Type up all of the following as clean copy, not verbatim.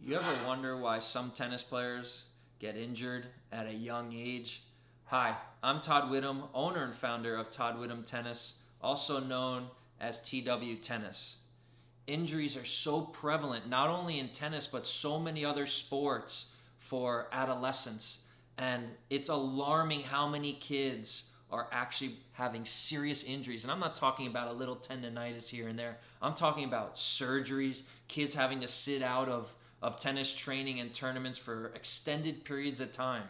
You ever wonder why some tennis players get injured at a young age? Hi, I'm Todd Whittam, owner and founder of Todd Whittam Tennis, also known as TW Tennis. Injuries are so prevalent, not only in tennis, but so many other sports for adolescents. And it's alarming how many kids are actually having serious injuries. And I'm not talking about a little tendonitis here and there. I'm talking about surgeries, kids having to sit out of tennis training and tournaments for extended periods of time.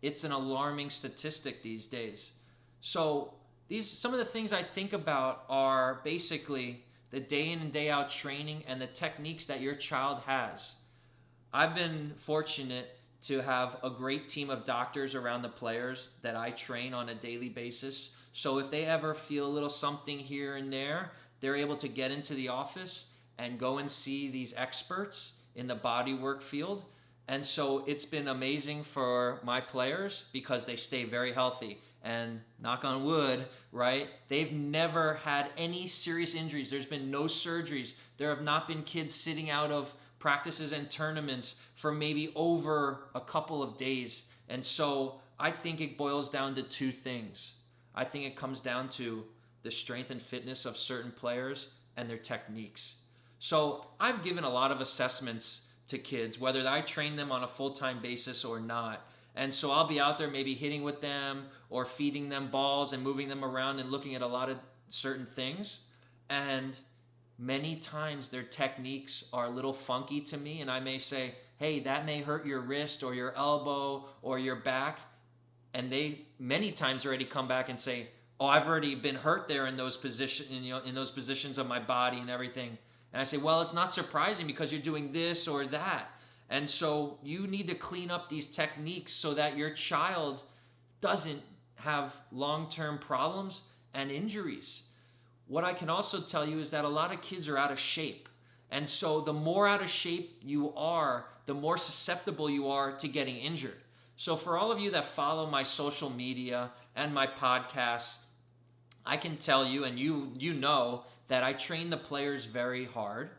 It's an alarming statistic these days. So some of the things I think about are basically the day in and day out training and the techniques that your child has. I've been fortunate to have a great team of doctors around the players that I train on a daily basis. So if they ever feel a little something here and there, they're able to get into the office and go and see these experts in the bodywork field. And so it's been amazing for my players because they stay very healthy. And knock on wood, right? They've never had any serious injuries. There's been no surgeries. There have not been kids sitting out of practices and tournaments for maybe over a couple of days. And so I think it boils down to two things. I think it comes down to the strength and fitness of certain players and their techniques. So I've given a lot of assessments to kids, whether I train them on a full-time basis or not. And so I'll be out there maybe hitting with them or feeding them balls and moving them around and looking at a lot of certain things. And many times their techniques are a little funky to me, and I may say, hey, that may hurt your wrist or your elbow or your back. And they many times already come back and say, oh, I've already been hurt there in those positions of my body and everything. And I say, well, it's not surprising because you're doing this or that. And so you need to clean up these techniques so that your child doesn't have long-term problems and injuries. What I can also tell you is that a lot of kids are out of shape. And so the more out of shape you are, the more susceptible you are to getting injured. So for all of you that follow my social media and my podcasts, I can tell you, and you know, that I train the players very hard,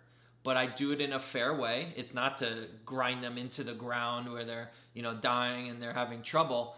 but I do it in a fair way. It's not to grind them into the ground where they're, dying and they're having trouble.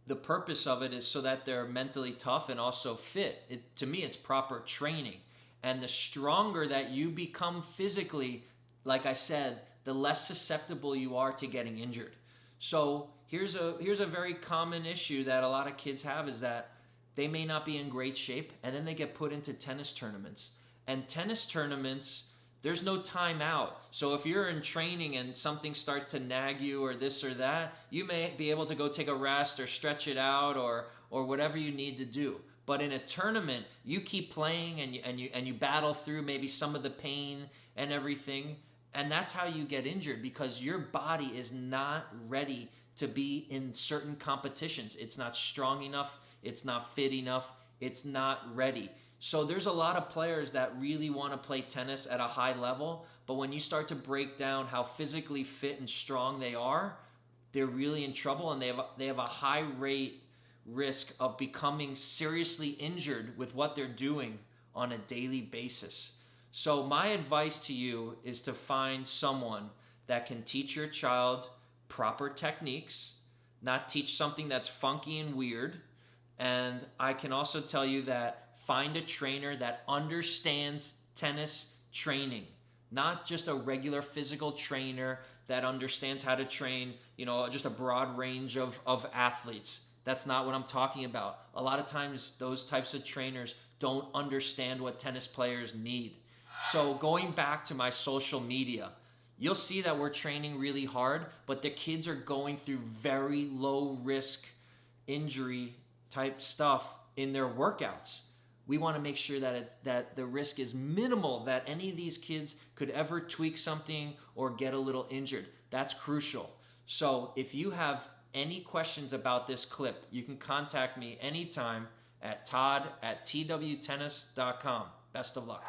The purpose of it is so that they're mentally tough and also fit. To me, it's proper training. And the stronger that you become physically, like I said, the less susceptible you are to getting injured. So here's a very common issue that a lot of kids have is that they may not be in great shape, and then they get put into tennis tournaments. And tennis tournaments, there's no time out. So if you're in training and something starts to nag you or this or that, you may be able to go take a rest or stretch it out or whatever you need to do. But in a tournament, you keep playing and you battle through maybe some of the pain and everything. And that's how you get injured, because your body is not ready to be in certain competitions. It's not strong enough. It's not fit enough. It's not ready. So there's a lot of players that really want to play tennis at a high level, but when you start to break down how physically fit and strong they are, they're really in trouble, and they have a high risk of becoming seriously injured with what they're doing on a daily basis. So my advice to you is to find someone that can teach your child proper techniques, not teach something that's funky and weird. And I can also tell you that find a trainer that understands tennis training, not just a regular physical trainer that understands how to train, just a broad range of athletes. That's not what I'm talking about. A lot of times those types of trainers don't understand what tennis players need. So going back to my social media, you'll see that we're training really hard, but the kids are going through very low risk injury type stuff in their workouts. We want to make sure that the risk is minimal, that any of these kids could ever tweak something or get a little injured. That's crucial. So if you have any questions about this clip, you can contact me anytime at todd@twtennis.com. Best of luck.